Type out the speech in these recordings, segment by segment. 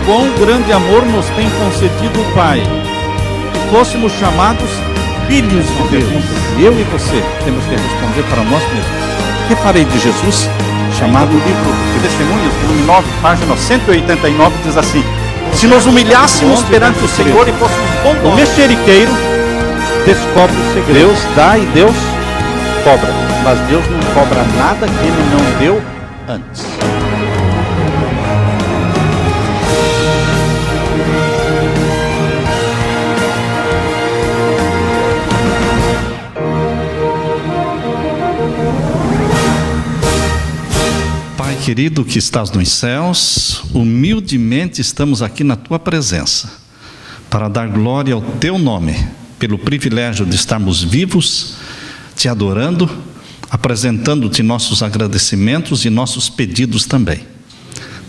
quão grande amor nos tem concedido o Pai, que fôssemos chamados filhos de Deus. Eu e você temos que responder para nós mesmos: o que farei de Jesus? Chamado livro de Testemunhos, volume 9, página 189, diz assim: se nos humilhássemos perante o Senhor e fôssemos bondosos, o mexeriqueiro descobre o segredo. Deus dá e Deus cobra, mas Deus não cobra nada que Ele não deu antes. Pai querido que estás nos céus, humildemente estamos aqui na Tua presença, para dar glória ao Teu nome, pelo privilégio de estarmos vivos, Te adorando, apresentando-Te nossos agradecimentos e nossos pedidos também.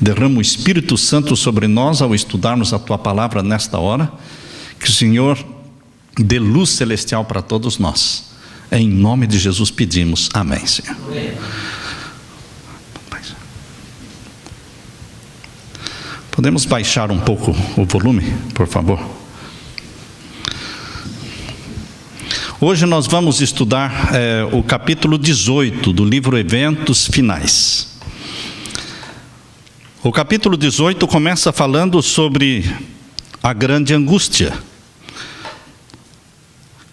Derrama o Espírito Santo sobre nós ao estudarmos a Tua palavra nesta hora, que o Senhor dê luz celestial para todos nós. Em nome de Jesus pedimos, amém, Senhor. Amém. Podemos baixar um pouco o volume, por favor? Hoje nós vamos estudar o capítulo 18 do livro Eventos Finais. O capítulo 18 começa falando sobre a grande angústia.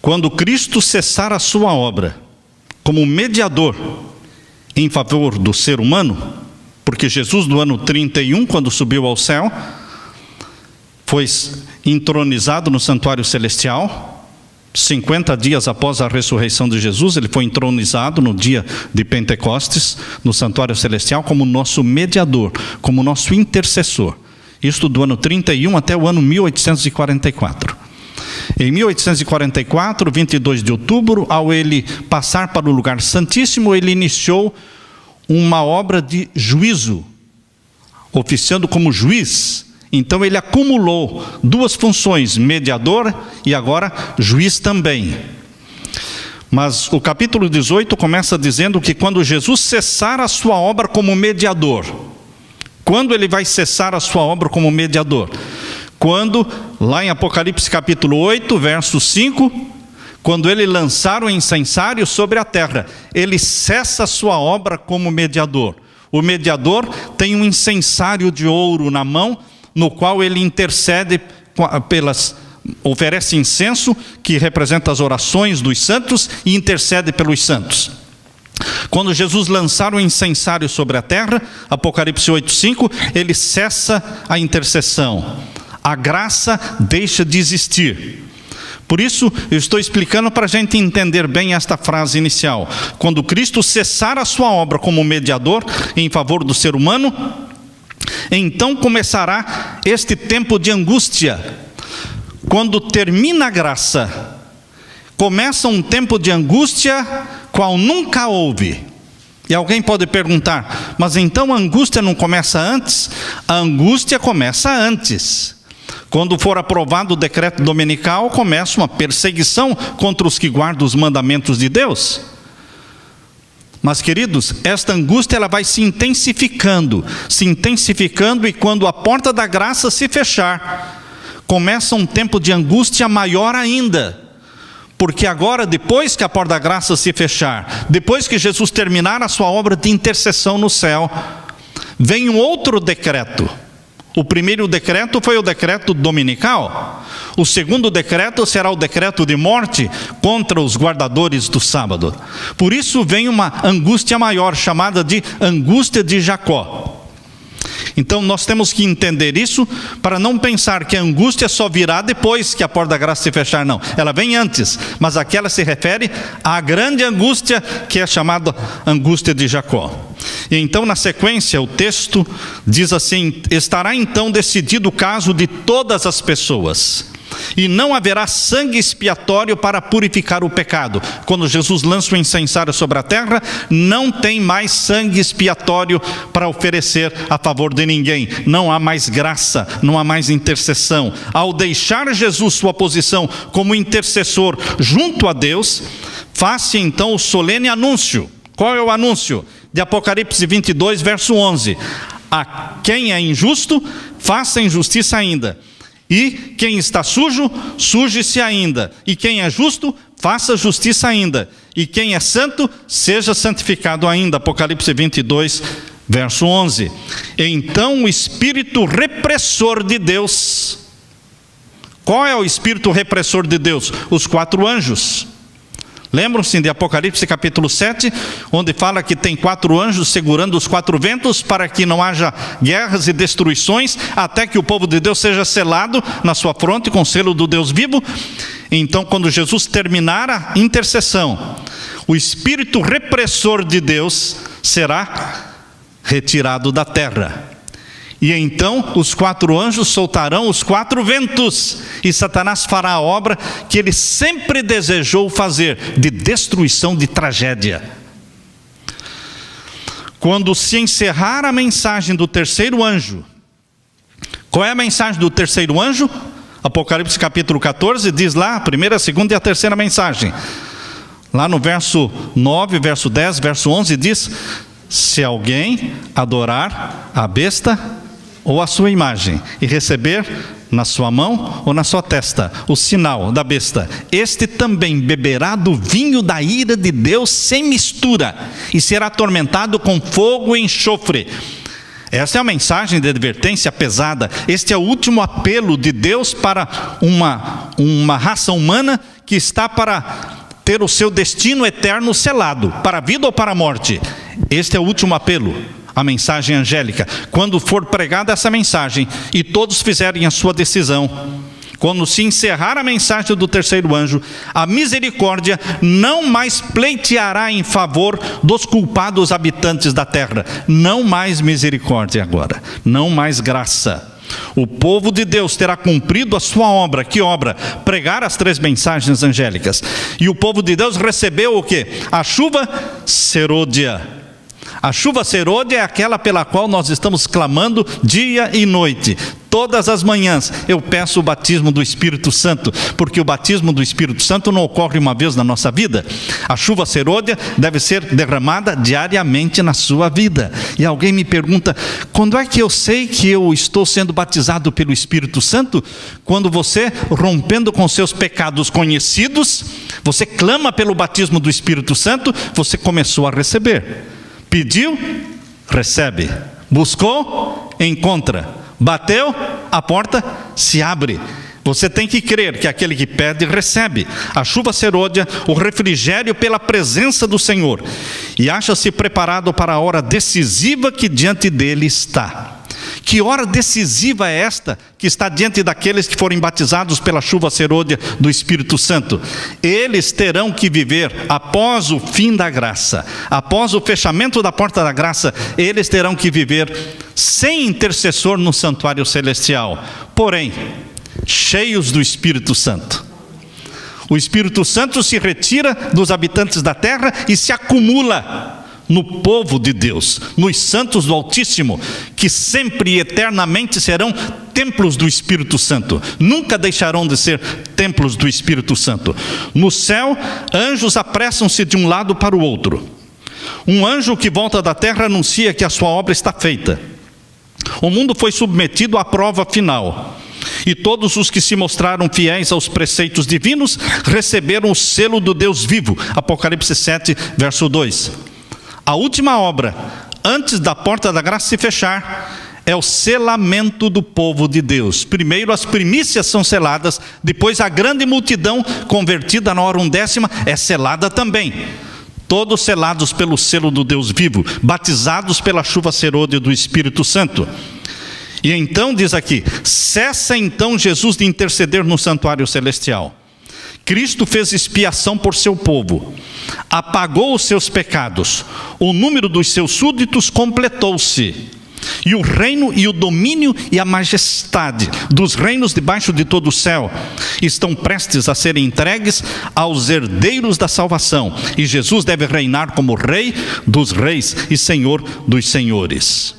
Quando Cristo cessar a sua obra como mediador em favor do ser humano, porque Jesus, no ano 31, quando subiu ao céu, foi entronizado no santuário celestial. 50 dias após a ressurreição de Jesus, ele foi entronizado no dia de Pentecostes, no santuário celestial, como nosso mediador, como nosso intercessor. Isto do ano 31 até o ano 1844. Em 1844, 22 de outubro, ao ele passar para o lugar santíssimo, ele iniciou uma obra de juízo, oficiando como juiz. Então ele acumulou duas funções, mediador e agora juiz também. Mas o capítulo 18 começa dizendo que quando Jesus cessar a sua obra como mediador, quando ele vai cessar a sua obra como mediador? Quando, lá em Apocalipse capítulo 8, verso 5, quando ele lançar o incensário sobre a terra, ele cessa a sua obra como mediador. O mediador tem um incensário de ouro na mão, no qual ele intercede oferece incenso, que representa as orações dos santos, e intercede pelos santos. Quando Jesus lançar o incensário sobre a terra, Apocalipse 8:5, ele cessa a intercessão. A graça deixa de existir. Por isso, eu estou explicando para a gente entender bem esta frase inicial. Quando Cristo cessar a sua obra como mediador em favor do ser humano, então começará este tempo de angústia. Quando termina a graça, começa um tempo de angústia qual nunca houve. E alguém pode perguntar, mas então a angústia não começa antes? A angústia começa antes. Quando for aprovado o decreto dominical, começa uma perseguição contra os que guardam os mandamentos de Deus. Mas, queridos, esta angústia ela vai se intensificando, e quando a porta da graça se fechar, começa um tempo de angústia maior ainda. Porque agora, depois que a porta da graça se fechar, depois que Jesus terminar a sua obra de intercessão no céu, vem um outro decreto. O primeiro decreto foi o decreto dominical. O segundo decreto será o decreto de morte contra os guardadores do sábado. Por isso vem uma angústia maior, chamada de angústia de Jacó. Então nós temos que entender isso, para não pensar que a angústia só virá depois que a porta da graça se fechar, não. Ela vem antes, mas aqui ela se refere à grande angústia, que é chamada angústia de Jacó. E então, na sequência, o texto diz assim: estará então decidido o caso de todas as pessoas, e não haverá sangue expiatório para purificar o pecado. Quando Jesus lança o incensário sobre a terra, não tem mais sangue expiatório para oferecer a favor de ninguém. Não há mais graça, não há mais intercessão. Ao deixar Jesus sua posição como intercessor junto a Deus, faz-se então o solene anúncio. Qual é o anúncio? De Apocalipse 22, verso 11. A quem é injusto, faça injustiça ainda. E quem está sujo, suje-se ainda. E quem é justo, faça justiça ainda. E quem é santo, seja santificado ainda. Apocalipse 22, verso 11. Então o espírito repressor de Deus. Qual é o espírito repressor de Deus? Os 4 anjos. Lembram-se de Apocalipse capítulo 7, onde fala que tem 4 anjos segurando os 4 ventos para que não haja guerras e destruições, até que o povo de Deus seja selado na sua fronte com o selo do Deus vivo. Então, quando Jesus terminar a intercessão, o espírito repressor de Deus será retirado da terra. E então os 4 anjos soltarão os 4 ventos, e Satanás fará a obra que ele sempre desejou fazer, de destruição, de tragédia. Quando se encerrar a mensagem do terceiro anjo, qual é a mensagem do terceiro anjo? Apocalipse capítulo 14 diz lá, a primeira, a segunda e a terceira mensagem. Lá no verso 9, verso 10, verso 11 diz: se alguém adorar a besta ou a sua imagem, e receber na sua mão ou na sua testa o sinal da besta, este também beberá do vinho da ira de Deus sem mistura, e será atormentado com fogo e enxofre. Essa é a mensagem de advertência pesada. Este é o último apelo de Deus para uma raça humana que está para ter o seu destino eterno selado, para a vida ou para a morte. Este é o último apelo, a mensagem angélica. Quando for pregada essa mensagem e todos fizerem a sua decisão, quando se encerrar a mensagem do terceiro anjo, a misericórdia não mais pleiteará em favor dos culpados habitantes da terra. Não mais misericórdia agora, não mais graça. O povo de Deus terá cumprido a sua obra. Que obra? Pregar as 3 mensagens angélicas. E o povo de Deus recebeu o quê? A chuva serôdia. A chuva serôdia é aquela pela qual nós estamos clamando dia e noite. Todas as manhãs eu peço o batismo do Espírito Santo, porque o batismo do Espírito Santo não ocorre uma vez na nossa vida. A chuva serôdia deve ser derramada diariamente na sua vida. E alguém me pergunta: quando é que eu sei que eu estou sendo batizado pelo Espírito Santo? Quando você, rompendo com seus pecados conhecidos, você clama pelo batismo do Espírito Santo, você começou a receber. Pediu, recebe. Buscou, encontra. Bateu, a porta se abre. Você tem que crer que aquele que pede, recebe. A chuva serôdia, o refrigério pela presença do Senhor. E acha-se preparado para a hora decisiva que diante dele está. Que hora decisiva é esta que está diante daqueles que forem batizados pela chuva serôdia do Espírito Santo? Eles terão que viver após o fim da graça, após o fechamento da porta da graça, eles terão que viver sem intercessor no santuário celestial, porém cheios do Espírito Santo. O Espírito Santo se retira dos habitantes da terra e se acumula no povo de Deus, nos santos do Altíssimo, que sempre e eternamente serão templos do Espírito Santo, nunca deixarão de ser templos do Espírito Santo. No céu, anjos apressam-se de um lado para o outro. Um anjo que volta da terra anuncia que a sua obra está feita. O mundo foi submetido à prova final, e todos os que se mostraram fiéis aos preceitos divinos receberam o selo do Deus vivo. Apocalipse 7, verso 2. A última obra, antes da porta da graça se fechar, é o selamento do povo de Deus. Primeiro as primícias são seladas, depois a grande multidão convertida na hora 1/10 é selada também. Todos selados pelo selo do Deus vivo, batizados pela chuva serôdia do Espírito Santo. E então diz aqui: cessa então Jesus de interceder no santuário celestial. Cristo fez expiação por seu povo, apagou os seus pecados, o número dos seus súditos completou-se, e o reino e o domínio e a majestade dos reinos debaixo de todo o céu estão prestes a serem entregues aos herdeiros da salvação, e Jesus deve reinar como Rei dos reis e Senhor dos senhores.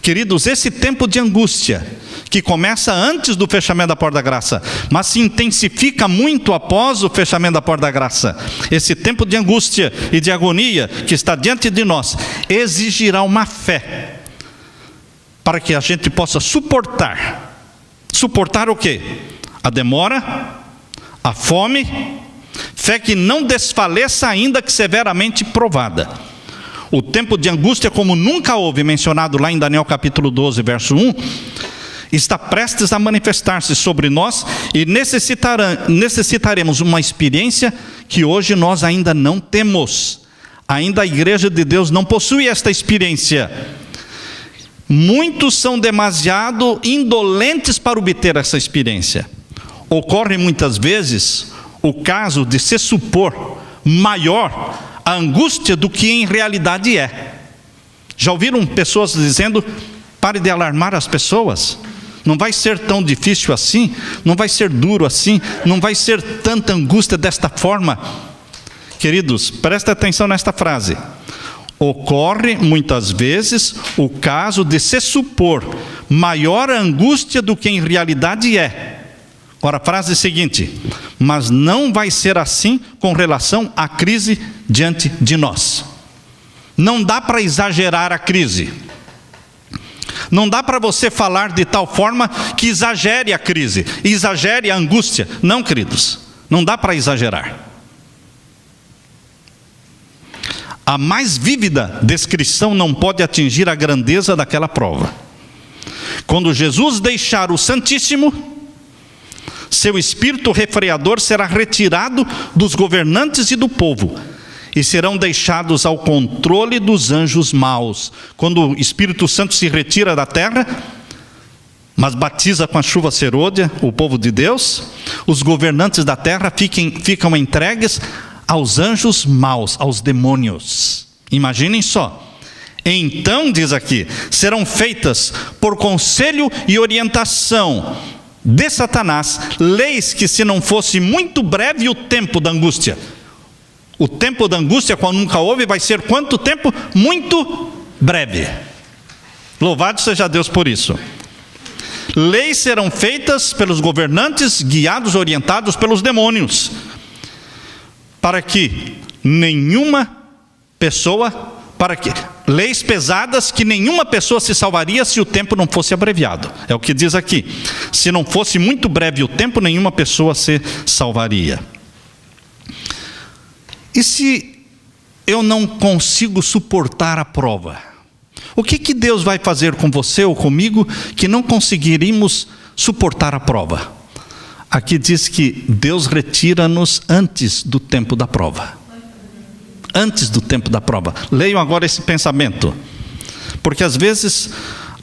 Queridos, esse tempo de angústia, que começa antes do fechamento da porta da graça, mas se intensifica muito após o fechamento da porta da graça, esse tempo de angústia e de agonia que está diante de nós, exigirá uma fé para que a gente possa suportar. Suportar o quê? A demora, a fome, fé que não desfaleça ainda que severamente provada. O tempo de angústia, como nunca houve, mencionado lá em Daniel capítulo 12, verso 1, está prestes a manifestar-se sobre nós e necessitaremos uma experiência que hoje nós ainda não temos. Ainda a igreja de Deus não possui esta experiência. Muitos são demasiado indolentes para obter essa experiência. Ocorre muitas vezes o caso de se supor maior a angústia do que em realidade é. Já ouviram pessoas dizendo: pare de alarmar as pessoas, não vai ser tão difícil assim, não vai ser duro assim, não vai ser tanta angústia desta forma. Queridos, prestem atenção nesta frase. Ocorre muitas vezes o caso de se supor maior a angústia do que em realidade é. Agora a frase seguinte: mas não vai ser assim com relação à crise diante de nós. Não dá para exagerar a crise. Não dá para você falar de tal forma que exagere a crise, exagere a angústia. Não, queridos, não dá para exagerar. A mais vívida descrição não pode atingir a grandeza daquela prova. Quando Jesus deixar o Santíssimo, seu espírito refreador será retirado dos governantes e do povo, e serão deixados ao controle dos anjos maus. Quando o Espírito Santo se retira da terra, mas batiza com a chuva serôdia o povo de Deus, os governantes da terra ficam entregues aos anjos maus, aos demônios. Imaginem só. Então, diz aqui, serão feitas por conselho e orientação de Satanás leis que, se não fosse muito breve o tempo da angústia, o tempo da angústia, quando nunca houve, vai ser quanto tempo? Muito breve. Louvado seja Deus por isso. Leis serão feitas pelos governantes, guiados, orientados pelos demônios, para que nenhuma pessoa, leis pesadas que nenhuma pessoa se salvaria se o tempo não fosse abreviado. É o que diz aqui. Se não fosse muito breve o tempo, nenhuma pessoa se salvaria. E se eu não consigo suportar a prova? O que Deus vai fazer com você ou comigo que não conseguiríamos suportar a prova? Aqui diz que Deus retira-nos antes do tempo da prova. Antes do tempo da prova. Leiam agora esse pensamento. Porque às vezes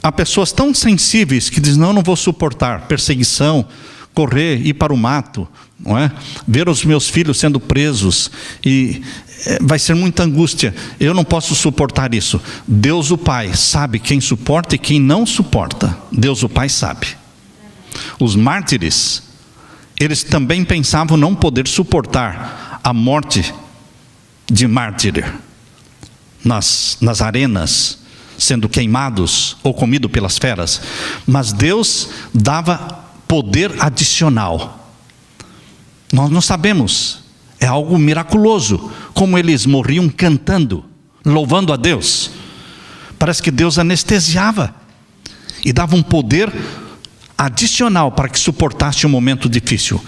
há pessoas tão sensíveis que dizem: não vou suportar perseguição, correr, ir para o mato, não é? Ver os meus filhos sendo presos, e vai ser muita angústia, eu não posso suportar isso. Deus o Pai sabe quem suporta e quem não suporta. Deus o Pai sabe. Os mártires, eles também pensavam não poder suportar a morte de mártir nas arenas, sendo queimados ou comidos pelas feras. Mas Deus dava poder adicional. Nós não sabemos, é algo miraculoso, como eles morriam cantando, louvando a Deus. Parece que Deus anestesiava e dava um poder adicional para que suportasse um momento difícil.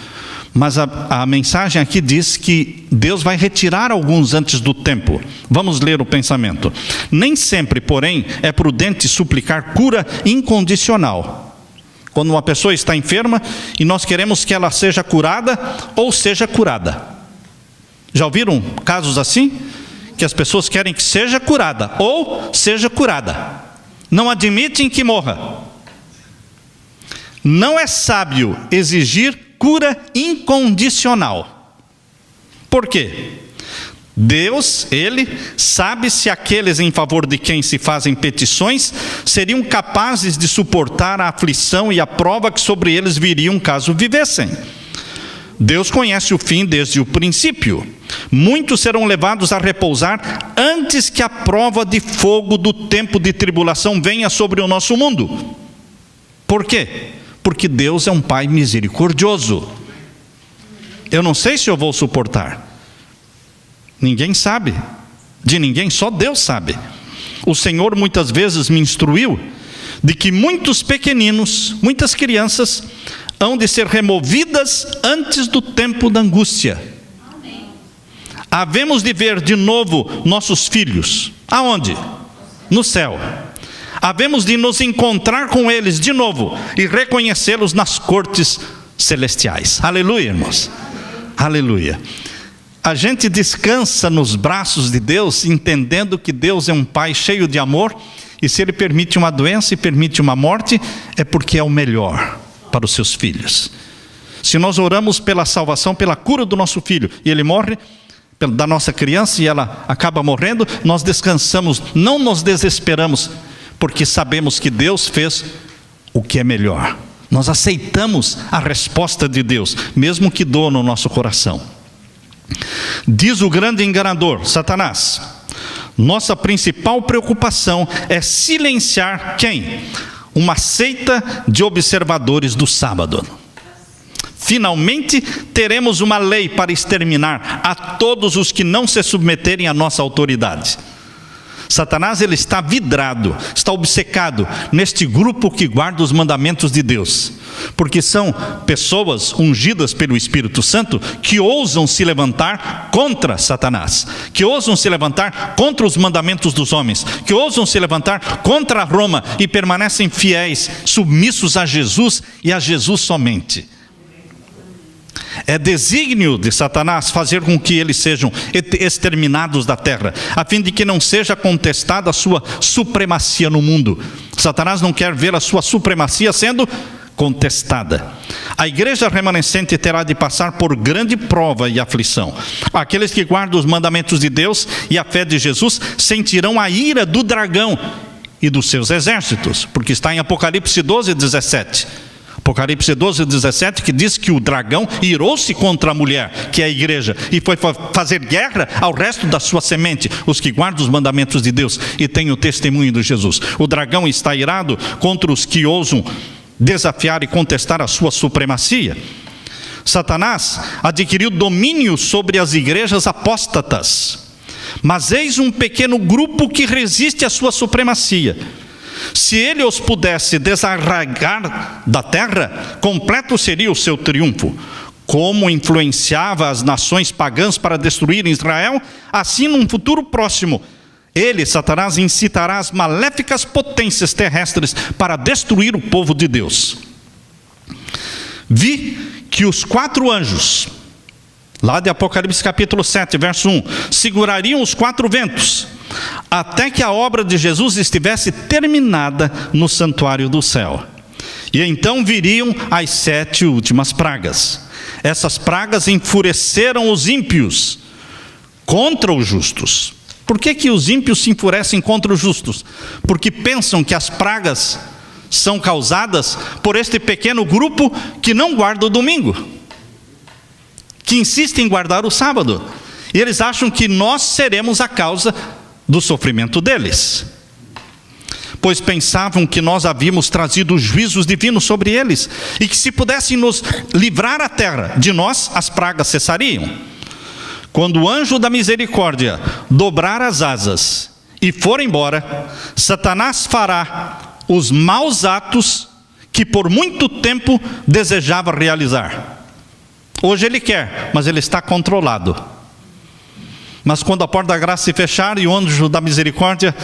Mas a mensagem aqui diz que Deus vai retirar alguns antes do tempo. Vamos ler o pensamento. Nem sempre, porém, é prudente suplicar cura incondicional. Quando uma pessoa está enferma e nós queremos que ela seja curada ou seja curada. Já ouviram casos assim? Que as pessoas querem que seja curada ou seja curada. Não admitem que morra. Não é sábio exigir cura incondicional. Por quê? Deus, Ele sabe se aqueles em favor de quem se fazem petições seriam capazes de suportar a aflição e a prova que sobre eles viriam caso vivessem. Deus conhece o fim desde o princípio. Muitos serão levados a repousar antes que a prova de fogo do tempo de tribulação venha sobre o nosso mundo. Por quê? Porque Deus é um Pai misericordioso. Eu não sei se eu vou suportar. Ninguém sabe. De ninguém, só Deus sabe. O Senhor muitas vezes me instruiu de que muitos pequeninos, muitas crianças, hão de ser removidas antes do tempo da angústia. Havemos de ver de novo nossos filhos. Aonde? No céu. Havemos de nos encontrar com eles de novo e reconhecê-los nas cortes celestiais. Aleluia, irmãos. Aleluia. A gente descansa nos braços de Deus, entendendo que Deus é um Pai cheio de amor, e se Ele permite uma doença e permite uma morte, é porque é o melhor para os seus filhos. Se nós oramos pela salvação, pela cura do nosso filho, e ele morre, da nossa criança, e ela acaba morrendo, nós descansamos, não nos desesperamos, porque sabemos que Deus fez o que é melhor. Nós aceitamos a resposta de Deus, mesmo que doa no nosso coração. Diz o grande enganador, Satanás: nossa principal preocupação é silenciar quem? Uma seita de observadores do sábado. Finalmente teremos uma lei para exterminar a todos os que não se submeterem à nossa autoridade. Satanás, ele está vidrado, está obcecado neste grupo que guarda os mandamentos de Deus, porque são pessoas ungidas pelo Espírito Santo que ousam se levantar contra Satanás, que ousam se levantar contra os mandamentos dos homens, que ousam se levantar contra Roma e permanecem fiéis, submissos a Jesus e a Jesus somente. É desígnio de Satanás fazer com que eles sejam exterminados da terra, a fim de que não seja contestada a sua supremacia no mundo. Satanás não quer ver a sua supremacia sendo contestada. A igreja remanescente terá de passar por grande prova e aflição. Aqueles que guardam os mandamentos de Deus e a fé de Jesus sentirão a ira do dragão e dos seus exércitos, porque está em Apocalipse 12:17. Apocalipse 12:17, que diz que o dragão irou-se contra a mulher, que é a igreja, e foi fazer guerra ao resto da sua semente, os que guardam os mandamentos de Deus e têm o testemunho de Jesus. O dragão está irado contra os que ousam desafiar e contestar a sua supremacia. Satanás adquiriu domínio sobre as igrejas apóstatas, mas eis um pequeno grupo que resiste à sua supremacia. Se ele os pudesse desarraigar da terra, completo seria o seu triunfo. Como influenciava as nações pagãs para destruir Israel, assim num futuro próximo, ele, Satanás, incitará as maléficas potências terrestres para destruir o povo de Deus. Vi que os 4 anjos, lá de Apocalipse capítulo 7, verso 1, segurariam os 4 ventos, até que a obra de Jesus estivesse terminada no santuário do céu. E então viriam as 7 últimas pragas. Essas pragas enfureceram os ímpios contra os justos. Por que os ímpios se enfurecem contra os justos? Porque pensam que as pragas são causadas por este pequeno grupo que não guarda o domingo, que insiste em guardar o sábado. E eles acham que nós seremos a causa do sofrimento deles, pois pensavam que nós havíamos trazido juízos divinos sobre eles, e que se pudessem nos livrar a terra de nós, as pragas cessariam. Quando o anjo da misericórdia dobrar as asas e for embora, Satanás fará os maus atos que por muito tempo desejava realizar. Hoje ele quer, mas ele está controlado. Mas quando a porta da graça se fechar e o anjo da misericórdia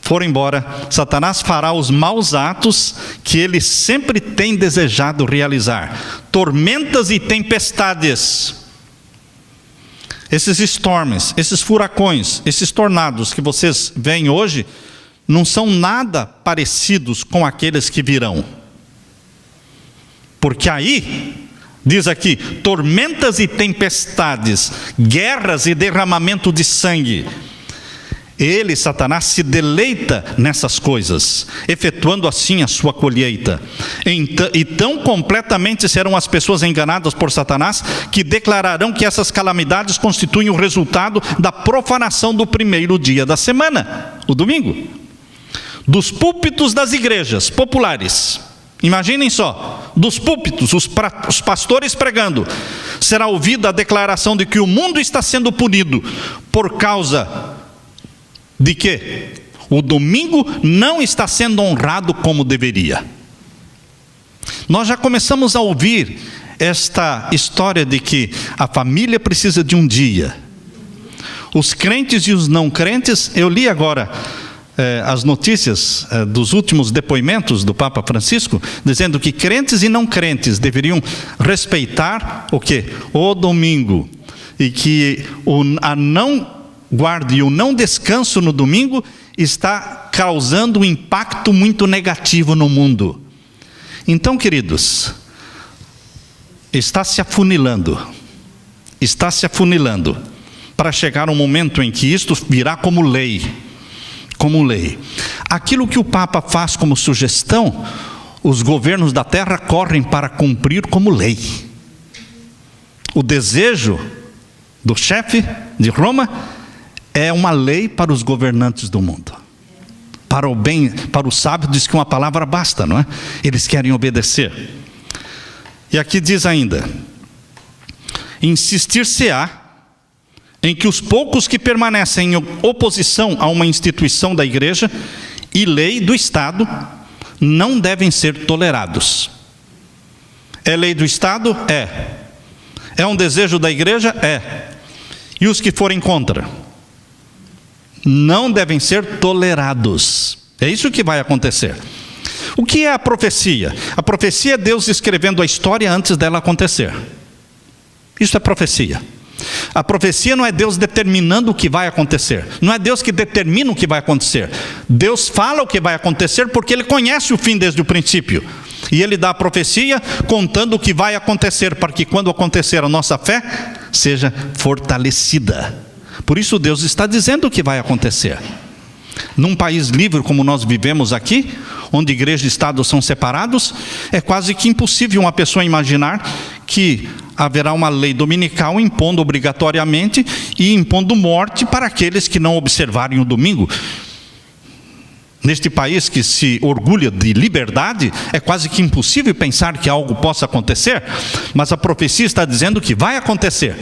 for embora, Satanás fará os maus atos que ele sempre tem desejado realizar. Tormentas e tempestades. Esses storms, esses furacões, esses tornados que vocês veem hoje, não são nada parecidos com aqueles que virão. Porque aí, diz aqui, tormentas e tempestades, guerras e derramamento de sangue. Ele, Satanás, se deleita nessas coisas, efetuando assim a sua colheita. E tão completamente serão as pessoas enganadas por Satanás, que declararão que essas calamidades constituem o resultado da profanação do primeiro dia da semana, o domingo. Dos púlpitos das igrejas populares, imaginem só, dos púlpitos, os pastores pregando, será ouvida a declaração de que o mundo está sendo punido por causa de quê? O domingo não está sendo honrado como deveria. Nós já começamos a ouvir esta história de que a família precisa de um dia. Os crentes e os não crentes, eu li agora as notícias dos últimos depoimentos do Papa Francisco, dizendo que crentes e não crentes deveriam respeitar o quê? O domingo. E que a não guarda e o não descanso no domingo está causando um impacto muito negativo no mundo. Então, queridos, está se afunilando para chegar um momento em que isto virá como lei. Aquilo que o Papa faz como sugestão, os governos da terra correm para cumprir como lei. O desejo do chefe de Roma é uma lei para os governantes do mundo. Para o bem, para o sábio diz que uma palavra basta, não é? Eles querem obedecer. E aqui diz ainda: insistir-se-á em que os poucos que permanecem em oposição a uma instituição da igreja e lei do Estado não devem ser tolerados. É lei do Estado? É um desejo da igreja? E os que forem contra? Não devem ser tolerados. É isso que vai acontecer. O que é a profecia? A profecia é Deus escrevendo a história antes dela acontecer. Isso é profecia. A profecia não é Deus determinando o que vai acontecer. Não é Deus que determina o que vai acontecer. Deus fala o que vai acontecer porque Ele conhece o fim desde o princípio. E Ele dá a profecia contando o que vai acontecer, para que quando acontecer a nossa fé seja fortalecida. Por isso Deus está dizendo o que vai acontecer. Num país livre como nós vivemos aqui, onde igreja e Estado são separados, é quase que impossível uma pessoa imaginar que haverá uma lei dominical impondo obrigatoriamente e impondo morte para aqueles que não observarem o domingo. Neste país que se orgulha de liberdade, é quase que impossível pensar que algo possa acontecer, mas a profecia está dizendo que vai acontecer.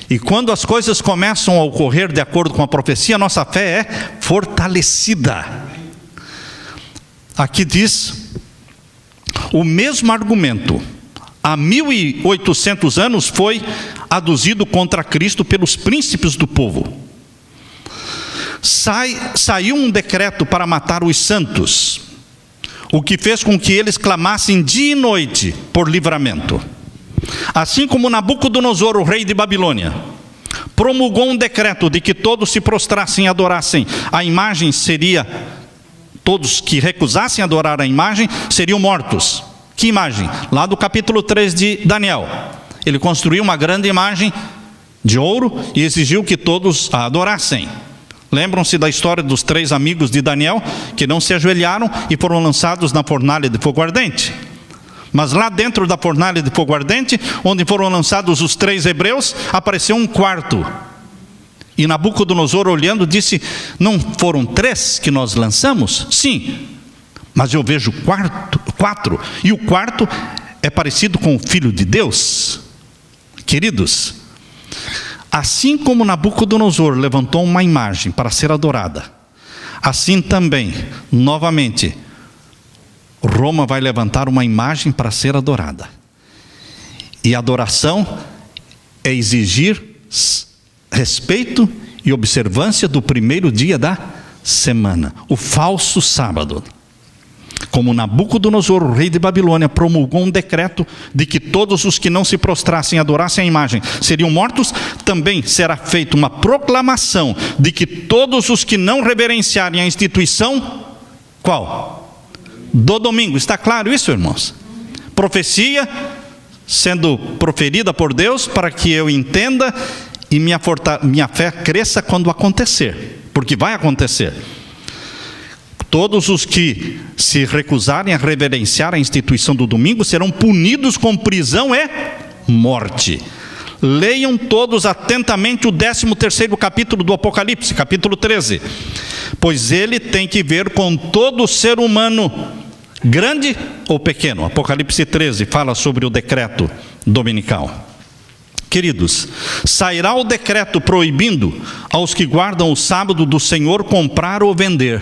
E quando as coisas começam a ocorrer de acordo com a profecia, nossa fé é fortalecida. Aqui diz, o mesmo argumento, há 1800 anos, foi aduzido contra Cristo pelos príncipes do povo. Saiu um decreto para matar os santos, o que fez com que eles clamassem dia e noite por livramento. Assim como Nabucodonosor, o rei de Babilônia, promulgou um decreto de que todos se prostrassem e adorassem a imagem, todos que recusassem adorar a imagem seriam mortos. Que imagem? Lá do capítulo 3 de Daniel. Ele construiu uma grande imagem de ouro e exigiu que todos a adorassem. Lembram-se da história dos 3 amigos de Daniel que não se ajoelharam e foram lançados na fornalha de fogo ardente. Mas lá dentro da fornalha de fogo ardente, onde foram lançados os 3 hebreus, apareceu um quarto. E Nabucodonosor, olhando, disse: não foram 3 que nós lançamos? Sim, mas eu vejo 4, e o quarto é parecido com o Filho de Deus. Queridos, assim como Nabucodonosor levantou uma imagem para ser adorada, assim também, novamente, Roma vai levantar uma imagem para ser adorada. E adoração é exigir respeito e observância do primeiro dia da semana, o falso sábado. Como Nabucodonosor, o rei de Babilônia, promulgou um decreto de que todos os que não se prostrassem e adorassem a imagem seriam mortos, também será feita uma proclamação de que todos os que não reverenciarem a instituição, qual? Do domingo. Está claro isso, irmãos? Profecia sendo proferida por Deus para que eu entenda e minha fé cresça quando acontecer, porque vai acontecer. Todos os que se recusarem a reverenciar a instituição do domingo serão punidos com prisão e morte. Leiam todos atentamente o 13º capítulo do Apocalipse, capítulo 13. Pois ele tem que ver com todo ser humano, grande ou pequeno. Apocalipse 13 fala sobre o decreto dominical. Queridos, sairá o decreto proibindo aos que guardam o sábado do Senhor comprar ou vender.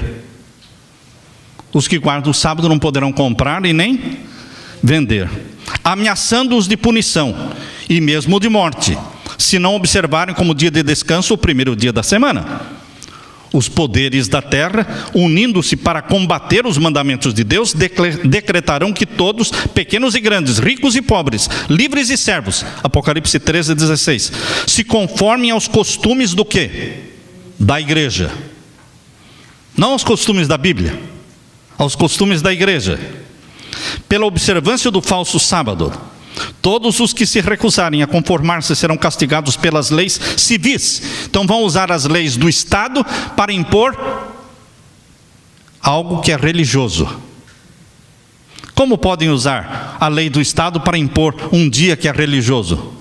Os que guardam o sábado não poderão comprar e nem vender, ameaçando-os de punição e mesmo de morte, se não observarem como dia de descanso o primeiro dia da semana. Os poderes da terra, unindo-se para combater os mandamentos de Deus, decretarão que todos, pequenos e grandes, ricos e pobres, livres e servos, Apocalipse 13:16, se conformem aos costumes do quê? Da igreja. Não aos costumes da Bíblia, aos costumes da igreja. Pela observância do falso sábado, todos os que se recusarem a conformar-se serão castigados pelas leis civis. Então vão usar as leis do Estado para impor algo que é religioso. Como podem usar a lei do Estado para impor um dia que é religioso?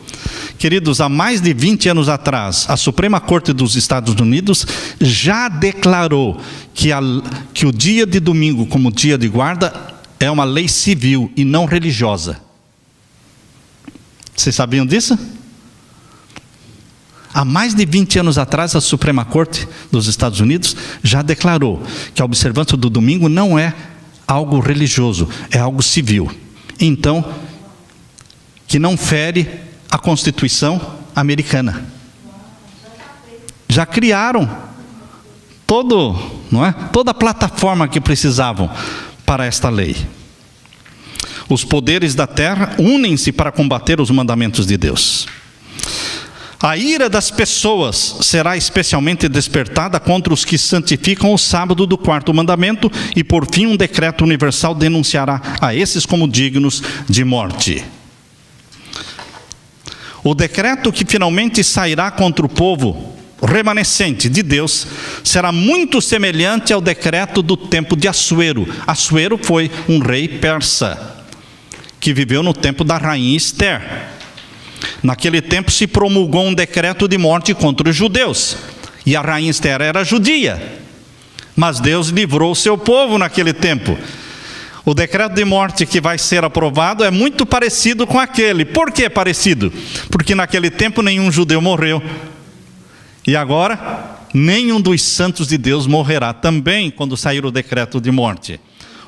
Queridos, há mais de 20 anos atrás, a Suprema Corte dos Estados Unidos já declarou que o dia de domingo como dia de guarda é uma lei civil e não religiosa. Vocês sabiam disso? Há mais de 20 anos atrás, a Suprema Corte dos Estados Unidos já declarou que a observância do domingo não é algo religioso, é algo civil. Então, que não fere a Constituição americana. Já criaram toda a plataforma que precisavam para esta lei. Os poderes da terra unem-se para combater os mandamentos de Deus. A ira das pessoas será especialmente despertada contra os que santificam o sábado do quarto mandamento, e por fim um decreto universal denunciará a esses como dignos de morte. O decreto que finalmente sairá contra o povo remanescente de Deus será muito semelhante ao decreto do tempo de Assuero. Assuero foi um rei persa que viveu no tempo da rainha Esther. Naquele tempo se promulgou um decreto de morte contra os judeus, e a rainha Esther era judia, mas Deus livrou o seu povo naquele tempo. O decreto de morte que vai ser aprovado é muito parecido com aquele. Por que parecido? Porque naquele tempo nenhum judeu morreu, e agora nenhum dos santos de Deus morrerá também quando sair o decreto de morte.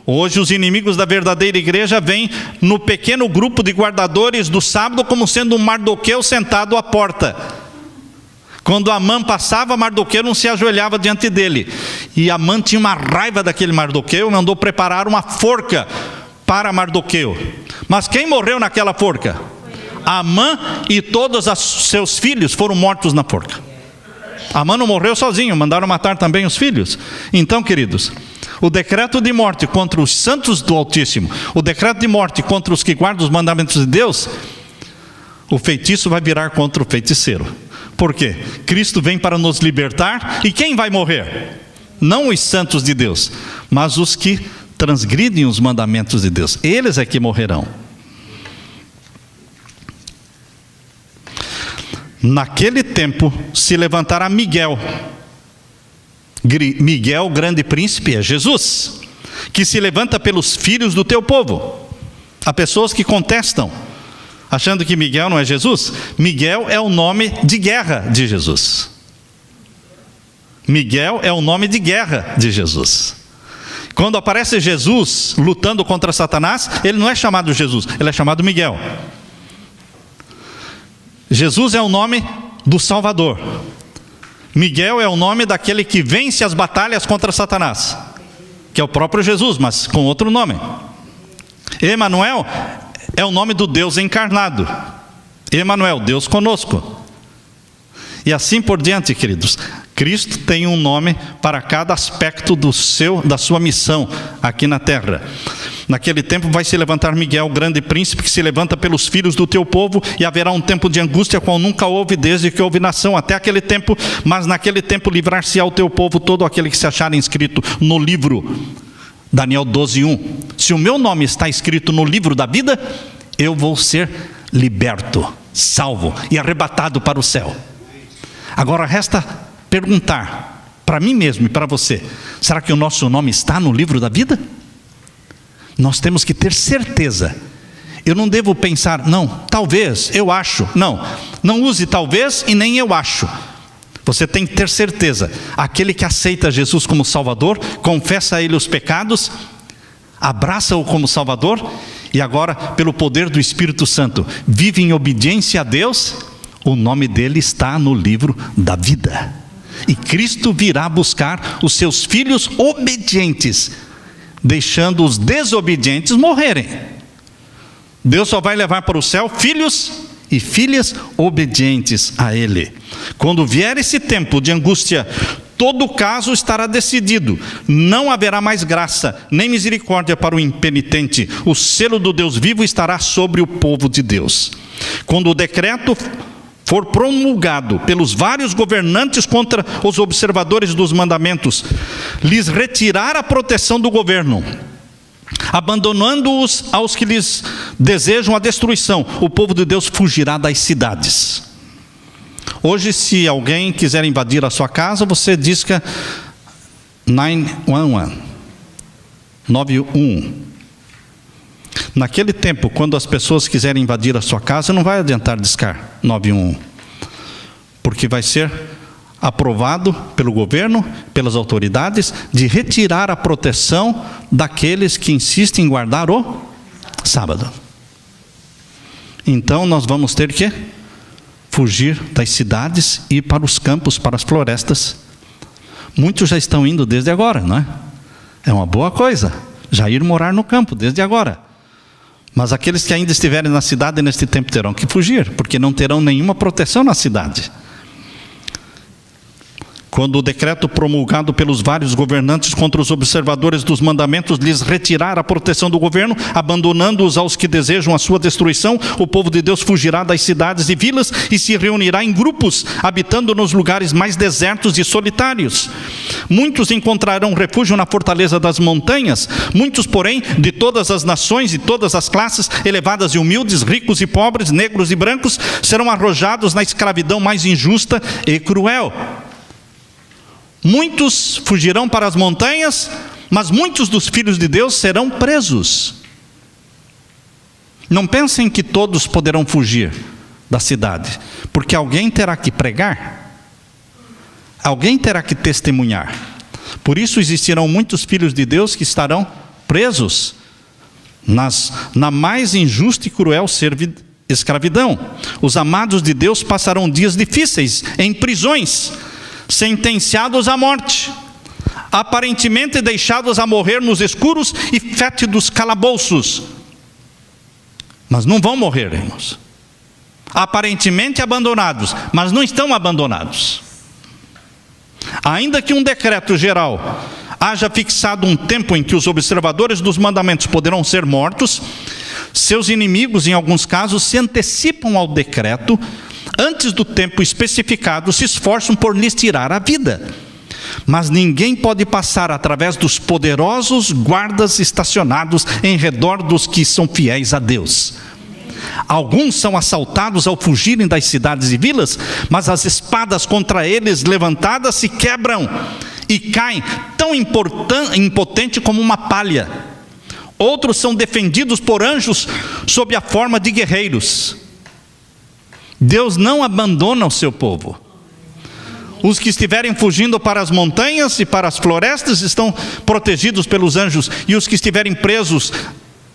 Hoje os inimigos da verdadeira igreja vêm no pequeno grupo de guardadores do sábado como sendo um Mardoqueu sentado à porta. Quando Amã passava, Mardoqueu não se ajoelhava diante dele. E Amã tinha uma raiva daquele Mardoqueu, mandou preparar uma forca para Mardoqueu. Mas quem morreu naquela forca? Amã e todos os seus filhos foram mortos na forca. Amã não morreu sozinho, mandaram matar também os filhos. Então, queridos, o decreto de morte contra os santos do Altíssimo, o decreto de morte contra os que guardam os mandamentos de Deus, o feitiço vai virar contra o feiticeiro. Por quê? Cristo vem para nos libertar, e quem vai morrer? Não os santos de Deus, mas os que transgridem os mandamentos de Deus. Eles é que morrerão. Naquele tempo se levantará Miguel. Miguel, grande príncipe, é Jesus, que se levanta pelos filhos do teu povo. Há pessoas que contestam, achando que Miguel não é Jesus. Miguel é o nome de guerra de Jesus. Miguel é o nome de guerra de Jesus. Quando aparece Jesus lutando contra Satanás, ele não é chamado Jesus, ele é chamado Miguel. Jesus é o nome do Salvador. Miguel é o nome daquele que vence as batalhas contra Satanás, que é o próprio Jesus, mas com outro nome. Emanuel é o nome do Deus encarnado. Emanuel, Deus conosco. E assim por diante, queridos. Cristo tem um nome para cada aspecto da sua missão aqui na terra. Naquele tempo vai se levantar Miguel, grande príncipe, que se levanta pelos filhos do teu povo, e haverá um tempo de angústia qual nunca houve desde que houve nação até aquele tempo, mas naquele tempo livrar-se-á o teu povo todo aquele que se achar inscrito no livro. Daniel 12:1. Se o meu nome está escrito no livro da vida, eu vou ser liberto, salvo e arrebatado para o céu. Agora resta perguntar para mim mesmo e para você: será que o nosso nome está no livro da vida? Nós temos que ter certeza Eu não devo pensar, não, talvez, eu acho. Não use talvez e nem eu acho. Você tem que ter certeza. Aquele que aceita Jesus como Salvador, confessa a Ele os pecados, abraça-o como Salvador, e agora, pelo poder do Espírito Santo, vive em obediência a Deus, o nome dele está no livro da vida. E Cristo virá buscar os seus filhos obedientes, deixando os desobedientes morrerem. Deus só vai levar para o céu filhos e filhas obedientes a Ele. Quando vier esse tempo de angústia, todo o caso estará decidido. Não haverá mais graça, nem misericórdia para o impenitente. O selo do Deus vivo estará sobre o povo de Deus. Quando o decreto for promulgado pelos vários governantes contra os observadores dos mandamentos, lhes retirar a proteção do governo, abandonando-os aos que lhes desejam a destruição, o povo de Deus fugirá das cidades. Hoje, se alguém quiser invadir a sua casa, você disca 911, 91. Naquele tempo, quando as pessoas quiserem invadir a sua casa, não vai adiantar discar 911, porque vai ser aprovado pelo governo, pelas autoridades, de retirar a proteção daqueles que insistem em guardar o sábado. Então nós vamos ter que fugir das cidades e ir para os campos, para as florestas. Muitos já estão indo desde agora, não é? É uma boa coisa, já ir morar no campo desde agora. Mas aqueles que ainda estiverem na cidade neste tempo terão que fugir, porque não terão nenhuma proteção na cidade. Quando o decreto promulgado pelos vários governantes contra os observadores dos mandamentos lhes retirar a proteção do governo, abandonando-os aos que desejam a sua destruição, o povo de Deus fugirá das cidades e vilas e se reunirá em grupos, habitando nos lugares mais desertos e solitários. Muitos encontrarão refúgio na fortaleza das montanhas, muitos, porém, de todas as nações e todas as classes, elevadas e humildes, ricos e pobres, negros e brancos, serão arrojados na escravidão mais injusta e cruel. Muitos fugirão para as montanhas, mas muitos dos filhos de Deus serão presos. Não pensem que todos poderão fugir da cidade, porque alguém terá que pregar, alguém terá que testemunhar. Por isso existirão muitos filhos de Deus que estarão presos na mais injusta e cruel escravidão. Os amados de Deus passarão dias difíceis em prisões, sentenciados à morte, aparentemente deixados a morrer nos escuros e fétidos calabouços. Mas não vão morrer, irmãos. Aparentemente abandonados, mas não estão abandonados. Ainda que um decreto geral haja fixado um tempo em que os observadores dos mandamentos poderão ser mortos, seus inimigos, em alguns casos, se antecipam ao decreto. Antes do tempo especificado, se esforçam por lhes tirar a vida. Mas ninguém pode passar através dos poderosos guardas estacionados em redor dos que são fiéis a Deus. Alguns são assaltados ao fugirem das cidades e vilas, mas as espadas contra eles levantadas se quebram e caem tão impotente como uma palha. Outros são defendidos por anjos sob a forma de guerreiros. Deus não abandona o seu povo. Os que estiverem fugindo para as montanhas e para as florestas estão protegidos pelos anjos, e os que estiverem presos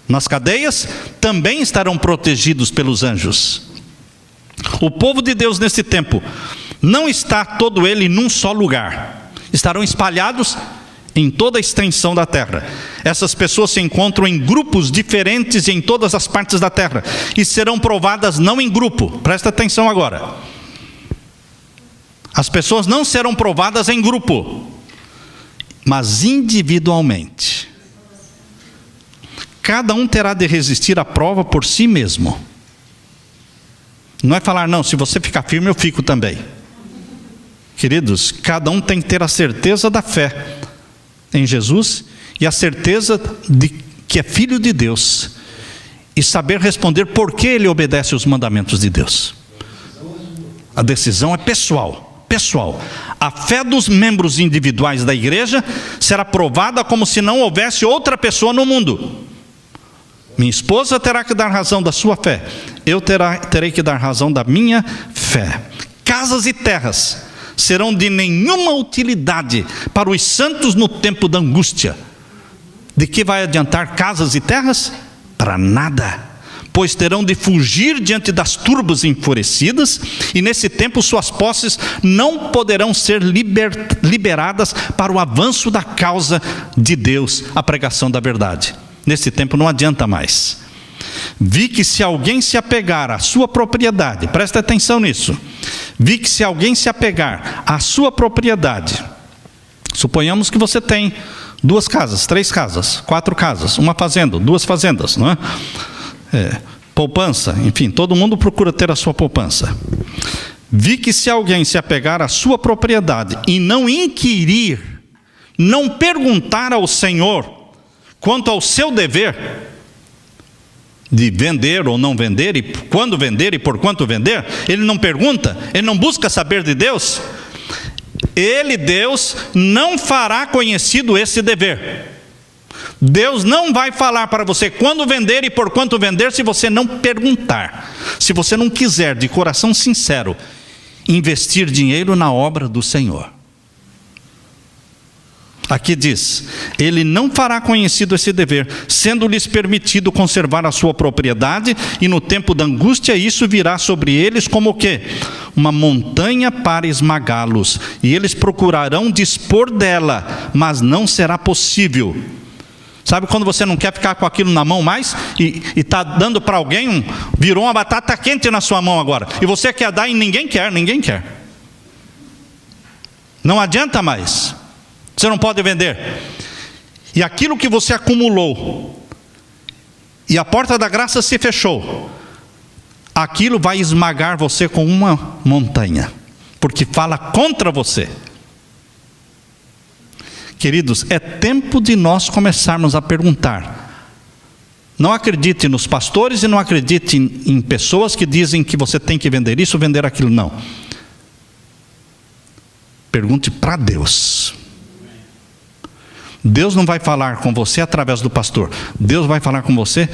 nas cadeias também estarão protegidos pelos anjos. O povo de Deus nesse tempo não está todo ele num só lugar. Estarão espalhados em toda a extensão da terra. Essas pessoas se encontram em grupos diferentes em todas as partes da terra e serão provadas não em grupo. Presta atenção agora. As pessoas não serão provadas em grupo, mas individualmente. Cada um terá de resistir à prova por si mesmo. Não é falar, não, se você ficar firme eu fico também. Queridos, cada um tem que ter a certeza da fé em Jesus e a certeza de que é filho de Deus e saber responder por que ele obedece os mandamentos de Deus. A decisão é pessoal. A fé dos membros individuais da igreja será provada como se não houvesse outra pessoa no mundo. Minha esposa terá que dar razão da sua fé. Eu terei que dar razão da minha fé. Casas e terras serão de nenhuma utilidade para os santos no tempo da angústia. De que vai adiantar casas e terras? Para nada. Pois terão de fugir diante das turbas enfurecidas, e nesse tempo suas posses não poderão ser liberadas para o avanço da causa de Deus, a pregação da verdade. Nesse tempo não adianta mais. Vi que se alguém se apegar à sua propriedade, presta atenção nisso. Vi que se alguém se apegar à sua propriedade, suponhamos que você tem 2 casas, 3 casas, 4 casas, uma fazenda, 2 fazendas, não é? Poupança, enfim, todo mundo procura ter a sua poupança. Vi que se alguém se apegar à sua propriedade e não inquirir, não perguntar ao Senhor quanto ao seu dever de vender ou não vender, e quando vender e por quanto vender, ele não pergunta, ele não busca saber de Deus, ele, Deus, não fará conhecido esse dever. Deus não vai falar para você quando vender e por quanto vender se você não perguntar. Se você não quiser, de coração sincero, investir dinheiro na obra do Senhor. Aqui diz, ele não fará conhecido esse dever, sendo-lhes permitido conservar a sua propriedade, e no tempo da angústia isso virá sobre eles como o quê? Uma montanha para esmagá-los, e eles procurarão dispor dela, mas não será possível. Sabe quando você não quer ficar com aquilo na mão mais, e está dando para alguém, virou uma batata quente na sua mão agora, e você quer dar e ninguém quer. Não adianta mais. Você não pode vender. E aquilo que você acumulou, e a porta da graça se fechou, aquilo vai esmagar você com uma montanha, porque fala contra você. Queridos, é tempo de nós começarmos a perguntar. Não acredite nos pastores e não acredite em pessoas que dizem que você tem que vender isso, vender aquilo. Não. Pergunte para Deus. Deus não vai falar com você através do pastor. Deus vai falar com você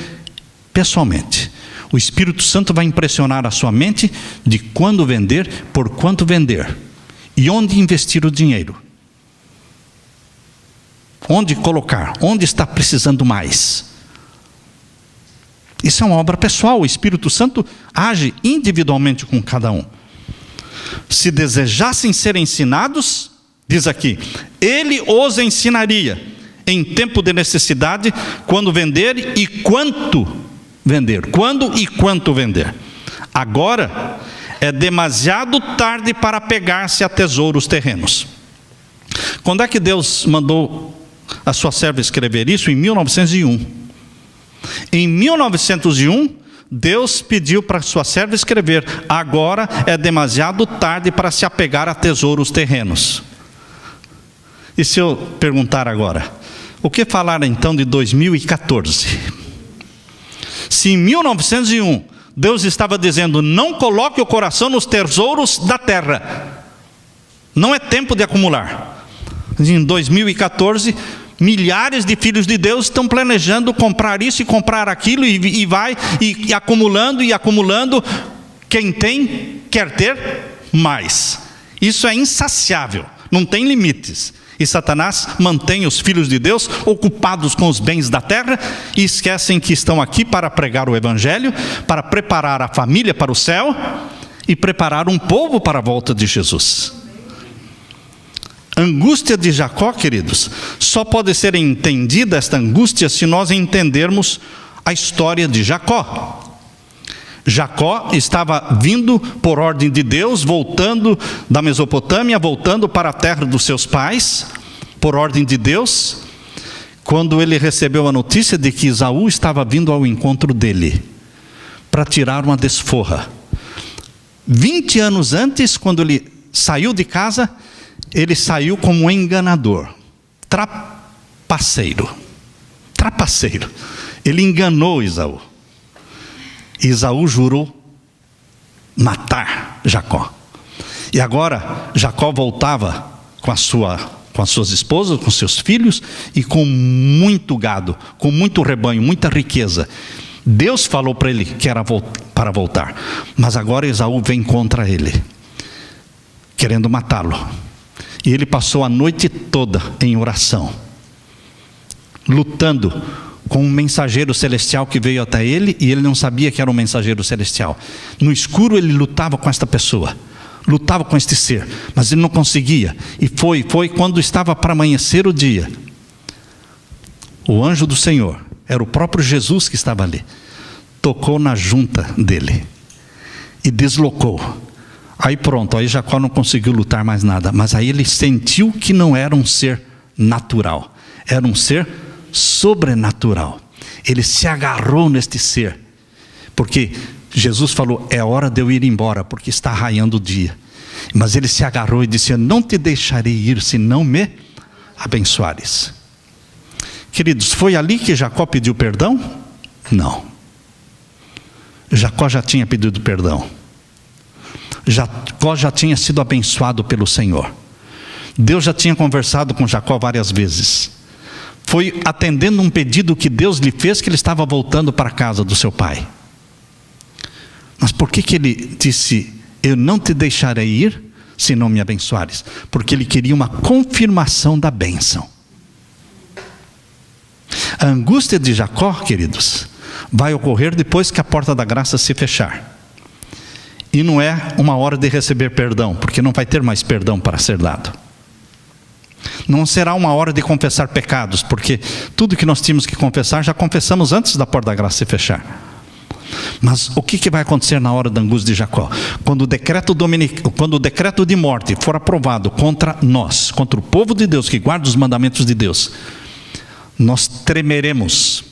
pessoalmente. O Espírito Santo vai impressionar a sua mente de quando vender, por quanto vender. E onde investir o dinheiro. Onde colocar, onde está precisando mais. Isso é uma obra pessoal. O Espírito Santo age individualmente com cada um. Se desejassem ser ensinados, diz aqui, ele os ensinaria em tempo de necessidade, quando vender e quanto vender. Quando e quanto vender. Agora é demasiado tarde para pegar-se a tesouros terrenos. Quando é que Deus mandou a sua serva escrever isso? Em 1901. Em 1901, Deus pediu para a sua serva escrever, agora é demasiado tarde para se apegar a tesouros terrenos. E se eu perguntar agora, o que falar então de 2014? Se em 1901 Deus estava dizendo, não coloque o coração nos tesouros da terra, não é tempo de acumular. Em 2014, milhares de filhos de Deus estão planejando comprar isso e comprar aquilo, e vai acumulando e acumulando. Quem tem, quer ter mais. Isso é insaciável, não tem limites. E Satanás mantém os filhos de Deus ocupados com os bens da terra e esquecem que estão aqui para pregar o Evangelho, para preparar a família para o céu e preparar um povo para a volta de Jesus. A angústia de Jacó, queridos, só pode ser entendida esta angústia se nós entendermos a história de Jacó. Jacó estava vindo por ordem de Deus, voltando da Mesopotâmia, voltando para a terra dos seus pais, por ordem de Deus, quando ele recebeu a notícia de que Esaú estava vindo ao encontro dele, para tirar uma desforra. 20 anos antes, quando ele saiu de casa, ele saiu como um enganador, trapaceiro. Ele enganou Esaú. Esaú jurou matar Jacó. E agora Jacó voltava com a sua com as suas esposas, com seus filhos e com muito gado, com muito rebanho, muita riqueza. Deus falou para ele que era para voltar, mas agora Esaú vem contra ele, querendo matá-lo. E ele passou a noite toda em oração, lutando com um mensageiro celestial que veio até ele, e ele não sabia que era um mensageiro celestial. No escuro ele lutava com esta pessoa, lutava com este ser, mas ele não conseguia. E foi quando estava para amanhecer o dia, o anjo do Senhor, era o próprio Jesus que estava ali, tocou na junta dele e deslocou. Aí pronto, aí Jacó não conseguiu lutar mais nada, mas aí ele sentiu que não era um ser natural, era um ser sobrenatural. Ele se agarrou neste ser, porque Jesus falou: é hora de eu ir embora, porque está raiando o dia. Mas ele se agarrou e disse: eu não te deixarei ir se não me abençoares. Queridos, foi ali que Jacó pediu perdão? Não. Jacó já tinha pedido perdão. Jacó já tinha sido abençoado pelo Senhor. Deus já tinha conversado com Jacó várias vezes. Foi atendendo um pedido que Deus lhe fez que ele estava voltando para a casa do seu pai. Mas por que ele disse: eu não te deixarei ir se não me abençoares? Porque ele queria uma confirmação da bênção. A angústia de Jacó, queridos, vai ocorrer depois que a porta da graça se fechar. E não é uma hora de receber perdão, porque não vai ter mais perdão para ser dado. Não será uma hora de confessar pecados, porque tudo que nós tínhamos que confessar, já confessamos antes da porta da graça se fechar. Mas o que vai acontecer na hora da angústia de Jacó? Quando o decreto de morte for aprovado contra nós, contra o povo de Deus que guarda os mandamentos de Deus, nós tremeremos.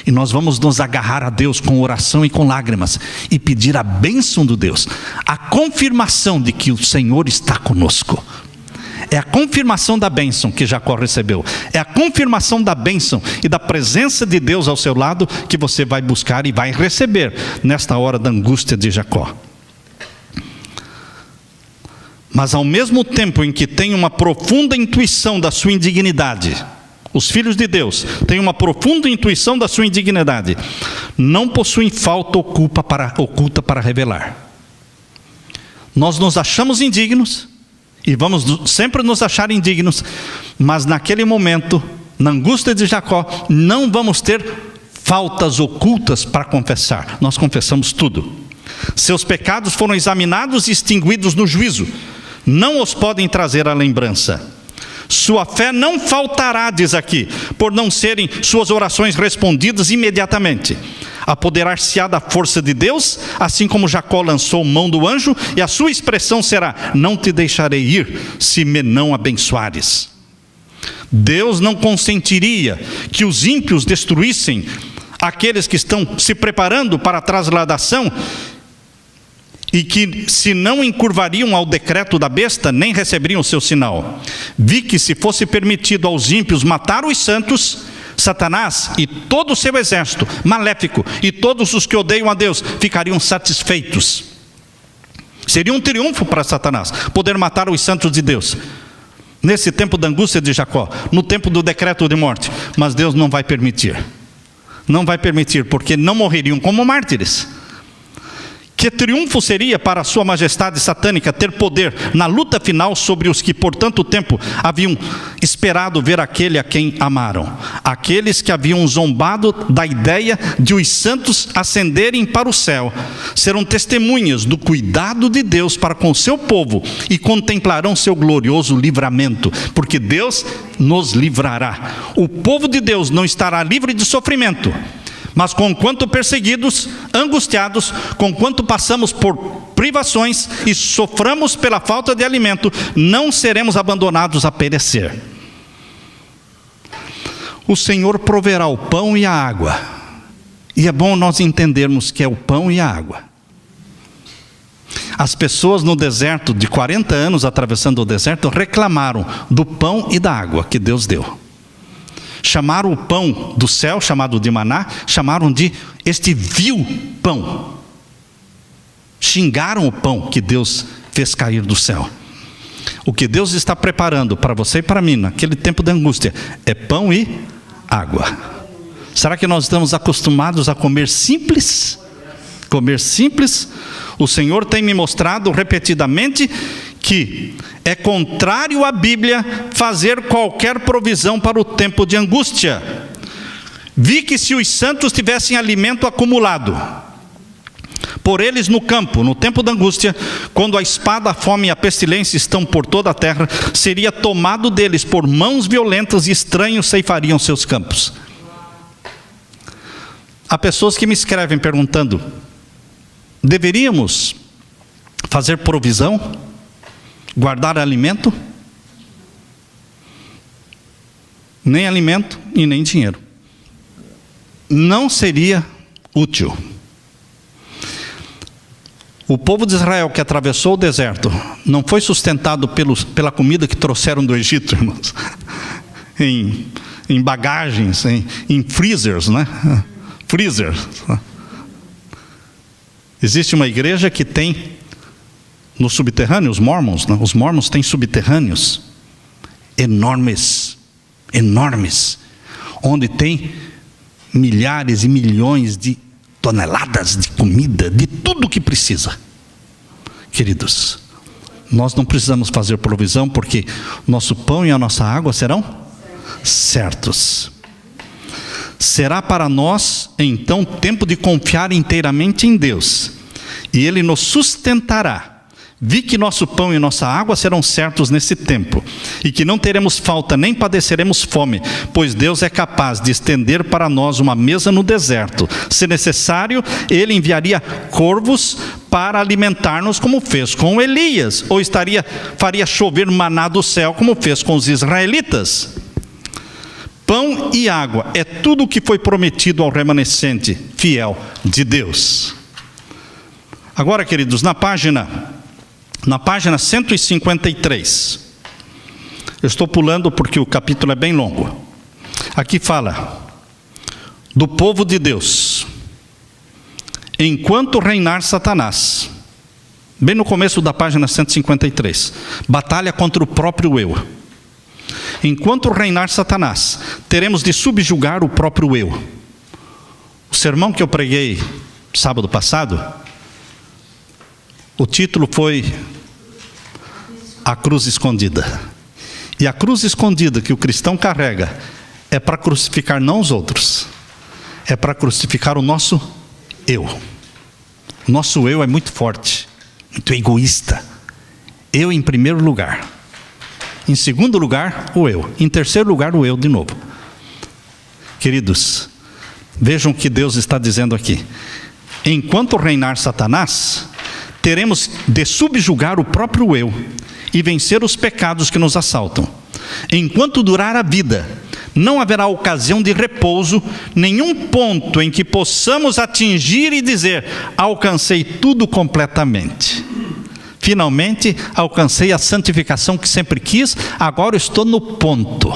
E nós vamos nos agarrar a Deus com oração e com lágrimas e pedir a bênção de Deus, a confirmação de que o Senhor está conosco. É a confirmação da bênção que Jacó recebeu. É a confirmação da bênção e da presença de Deus ao seu lado que você vai buscar e vai receber nesta hora da angústia de Jacó. Mas ao mesmo tempo em que tem uma profunda intuição da sua indignidade, os filhos de Deus têm uma profunda intuição da sua indignidade, não possuem falta oculta para revelar. Nós nos achamos indignos, e vamos sempre nos achar indignos, mas naquele momento, na angústia de Jacó, não vamos ter faltas ocultas para confessar. Nós confessamos tudo. Seus pecados foram examinados e extinguidos no juízo, não os podem trazer à lembrança. Sua fé não faltará, diz aqui, por não serem suas orações respondidas imediatamente. Apoderar-se-á da força de Deus, assim como Jacó lançou mão do anjo, e a sua expressão será: não te deixarei ir, se me não abençoares. Deus não consentiria que os ímpios destruíssem aqueles que estão se preparando para a trasladação, e que se não encurvariam ao decreto da besta, nem receberiam o seu sinal. Vi que se fosse permitido aos ímpios matar os santos, Satanás e todo o seu exército maléfico e todos os que odeiam a Deus ficariam satisfeitos. Seria um triunfo para Satanás poder matar os santos de Deus nesse tempo da angústia de Jacó, no tempo do decreto de morte. Mas Deus não vai permitir. Não vai permitir, porque não morreriam como mártires. Que triunfo seria para a sua majestade satânica ter poder na luta final sobre os que por tanto tempo haviam esperado ver aquele a quem amaram. Aqueles que haviam zombado da ideia de os santos ascenderem para o céu serão testemunhas do cuidado de Deus para com o seu povo e contemplarão seu glorioso livramento, porque Deus nos livrará. O povo de Deus não estará livre de sofrimento, mas conquanto perseguidos, angustiados, conquanto passamos por privações e soframos pela falta de alimento, não seremos abandonados a perecer. O Senhor proverá o pão e a água. E é bom nós entendermos que é o pão e a água. As pessoas no deserto, de 40 anos atravessando o deserto, reclamaram do pão e da água que Deus deu. Chamaram o pão do céu, chamado de maná, chamaram de este vil pão. Xingaram o pão que Deus fez cair do céu. O que Deus está preparando para você e para mim, naquele tempo de angústia, é pão e água. Será que nós estamos acostumados a comer simples? Comer simples? O Senhor tem me mostrado repetidamente que é contrário à Bíblia fazer qualquer provisão para o tempo de angústia. Vi que se os santos tivessem alimento acumulado por eles no campo, no tempo da angústia, quando a espada, a fome e a pestilência estão por toda a terra, seria tomado deles por mãos violentas e estranhos ceifariam seus campos. Há pessoas que me escrevem perguntando: deveríamos fazer provisão? Guardar alimento? Nem alimento e nem dinheiro. Não seria útil. O povo de Israel que atravessou o deserto não foi sustentado pela comida que trouxeram do Egito, irmãos, em bagagens, em freezers, né? Freezer. Existe uma igreja que tem no subterrâneo, os mormons, né? Os mormons têm subterrâneos enormes, onde tem milhares e milhões de toneladas de comida, de tudo que precisa. Queridos, nós não precisamos fazer provisão, porque nosso pão e a nossa água serão certos. Será para nós, então, tempo de confiar inteiramente em Deus, e Ele nos sustentará. Vi que nosso pão e nossa água serão certos nesse tempo, e que não teremos falta nem padeceremos fome, pois Deus é capaz de estender para nós uma mesa no deserto. Se necessário, Ele enviaria corvos para alimentar-nos, como fez com Elias, ou faria chover maná do céu, como fez com os israelitas. Pão e água é tudo o que foi prometido ao remanescente fiel de Deus. Agora, queridos, na página 153, eu estou pulando porque o capítulo é bem longo. Aqui fala do povo de Deus enquanto reinar Satanás. Bem no começo da página 153, batalha contra o próprio eu. Enquanto reinar Satanás, teremos de subjugar o próprio eu. O sermão que eu preguei sábado passado, o título foi A Cruz Escondida. E a cruz escondida que o cristão carrega é para crucificar não os outros, é para crucificar o nosso eu. O nosso eu é muito forte, muito egoísta. Eu em primeiro lugar. Em segundo lugar, o eu. Em terceiro lugar, o eu de novo. Queridos, vejam o que Deus está dizendo aqui. Enquanto reinar Satanás, teremos de subjugar o próprio eu e vencer os pecados que nos assaltam. Enquanto durar a vida, não haverá ocasião de repouso, nenhum ponto em que possamos atingir e dizer: alcancei tudo completamente. Finalmente, alcancei a santificação que sempre quis, agora estou no ponto.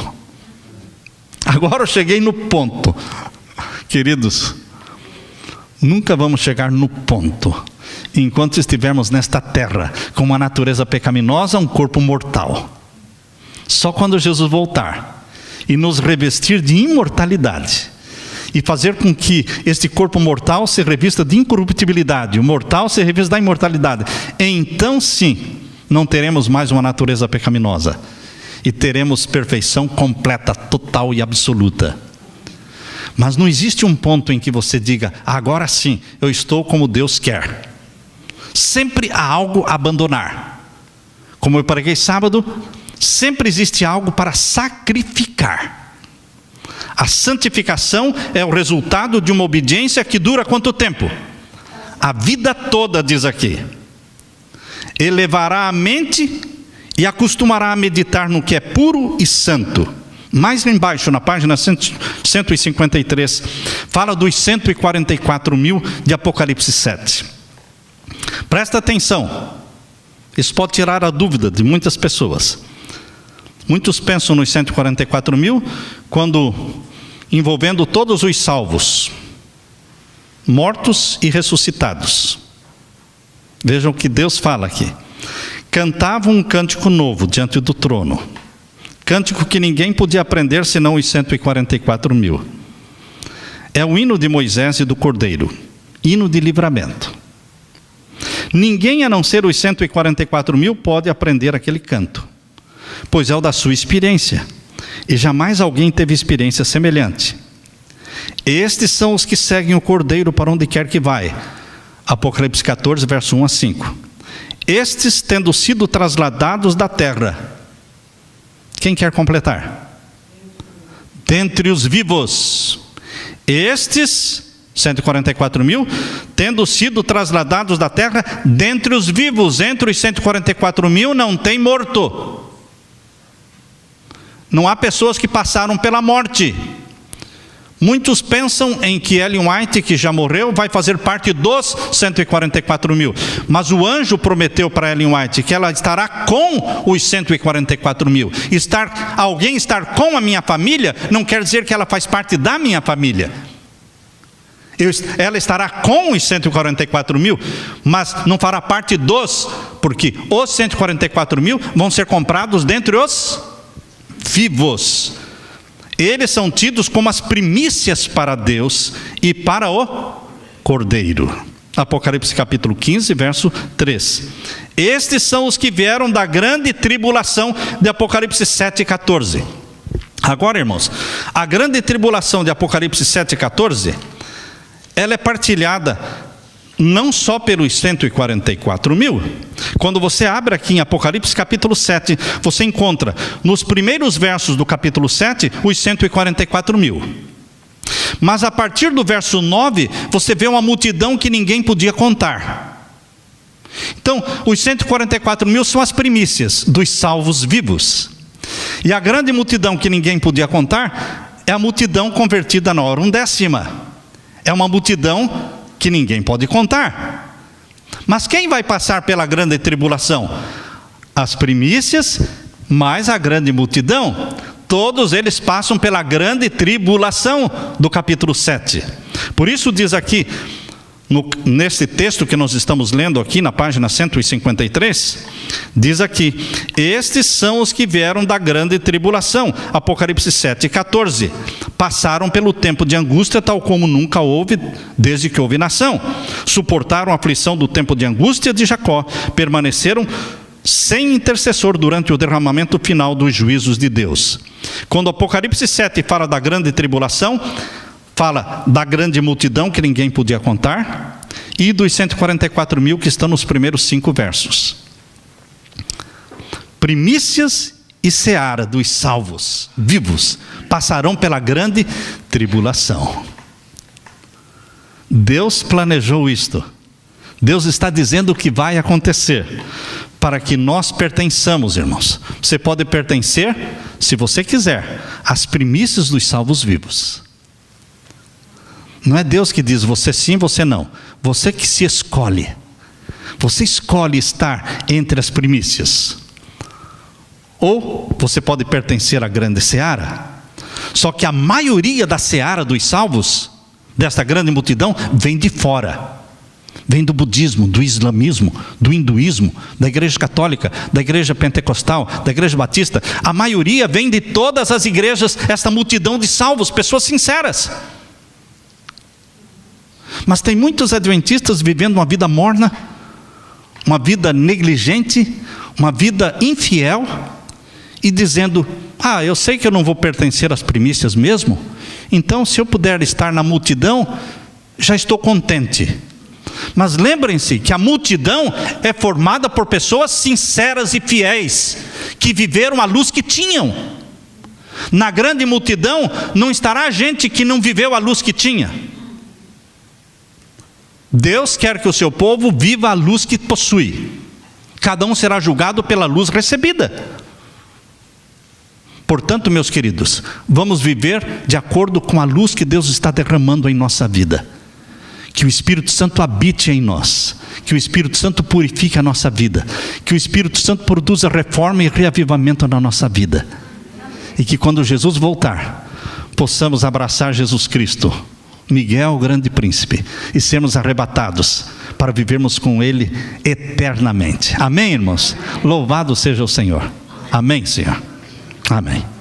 Agora eu cheguei no ponto. Queridos, nunca vamos chegar no ponto enquanto estivermos nesta terra com uma natureza pecaminosa, um corpo mortal. Só quando Jesus voltar e nos revestir de imortalidade e fazer com que este corpo mortal se revista de incorruptibilidade, o mortal se revista da imortalidade, então sim, não teremos mais uma natureza pecaminosa e teremos perfeição completa, total e absoluta. Mas não existe um ponto em que você diga: agora sim, eu estou como Deus quer. Sempre há algo a abandonar. Como eu preguei sábado, sempre existe algo para sacrificar. A santificação é o resultado de uma obediência que dura quanto tempo? A vida toda, diz aqui. Elevará a mente e acostumará a meditar no que é puro e santo. Mais embaixo, na página 153, fala dos 144 mil de Apocalipse 7. Presta atenção, isso pode tirar a dúvida de muitas pessoas. Muitos pensam nos 144 mil quando envolvendo todos os salvos, mortos e ressuscitados. Vejam o que Deus fala aqui. cantavam um cântico novo diante do trono. Cântico que ninguém podia aprender senão os 144.000. É o hino de Moisés e do Cordeiro, hino de livramento. Ninguém a não ser os 144.000 pode aprender aquele canto, pois é o da sua experiência, e jamais alguém teve experiência semelhante. Estes são os que seguem o Cordeiro para onde quer que vai. Apocalipse 14, verso 1 a 5. Estes tendo sido trasladados da terra. Quem quer completar? Dentre os vivos. Estes 144.000, tendo sido trasladados da terra, dentre os vivos. Entre os 144.000 não tem morto. Não há pessoas que passaram pela morte. Muitos pensam em que Ellen White, que já morreu, vai fazer parte dos 144.000. Mas o anjo prometeu para Ellen White que ela estará com os 144.000. Alguém estar com a minha família não quer dizer que ela faz parte da minha família. Ela estará com os 144.000, mas não fará parte dos, porque os 144.000 vão ser comprados dentre os vivos. Eles são tidos como as primícias para Deus e para o Cordeiro. Apocalipse capítulo 15, verso 3. Estes são os que vieram da grande tribulação de Apocalipse 7, 14. Agora, irmãos, a grande tribulação de Apocalipse 7, 14, ela é partilhada não só pelos 144.000. Quando você abre aqui em Apocalipse capítulo 7, você encontra nos primeiros versos do capítulo 7 os 144.000. Mas a partir do verso 9, você vê uma multidão que ninguém podia contar. Então, os 144.000 são as primícias dos salvos vivos. E a grande multidão que ninguém podia contar é a multidão convertida na hora undécima. É uma multidão que ninguém pode contar. Mas quem vai passar pela grande tribulação? As primícias, mais a grande multidão. Todos eles passam pela grande tribulação do capítulo 7. Por isso diz aqui, nesse texto que nós estamos lendo aqui na página 153, diz aqui: estes são os que vieram da grande tribulação. Apocalipse 7, 14. Passaram pelo tempo de angústia, tal como nunca houve desde que houve nação. Suportaram a aflição do tempo de angústia de Jacó. Permaneceram sem intercessor durante o derramamento final dos juízos de Deus. Quando Apocalipse 7 fala da grande tribulação, fala da grande multidão que ninguém podia contar e dos 144.000 que estão nos primeiros 5 versos. Primícias e seara dos salvos vivos passarão pela grande tribulação. Deus planejou isto. Deus está dizendo o que vai acontecer para que nós pertençamos, irmãos. Você pode pertencer, se você quiser, às primícias dos salvos vivos. Não é Deus que diz você sim, você não. Você que se escolhe. Você escolhe estar entre as primícias. Ou você pode pertencer à grande seara. Só que a maioria da seara dos salvos, desta grande multidão, vem de fora. Vem do budismo, do islamismo, do hinduísmo, da igreja católica, da igreja pentecostal, da igreja batista. A maioria vem de todas as igrejas, esta multidão de salvos, pessoas sinceras. Mas tem muitos adventistas vivendo uma vida morna, uma vida negligente, uma vida infiel, e dizendo: eu sei que eu não vou pertencer às primícias mesmo, então se eu puder estar na multidão, já estou contente. Mas lembrem-se que a multidão é formada por pessoas sinceras e fiéis, que viveram a luz que tinham. Na grande multidão não estará gente que não viveu a luz que tinha. Deus quer que o seu povo viva a luz que possui. Cada um será julgado pela luz recebida. Portanto, meus queridos, vamos viver de acordo com a luz que Deus está derramando em nossa vida. Que o Espírito Santo habite em nós. Que o Espírito Santo purifique a nossa vida. Que o Espírito Santo produza reforma e reavivamento na nossa vida. E que quando Jesus voltar, possamos abraçar Jesus Cristo, Miguel, o grande príncipe, e sermos arrebatados para para vivermos com Ele eternamente. Amém, irmãos? Louvado seja o Senhor. Amém, Senhor. Amém.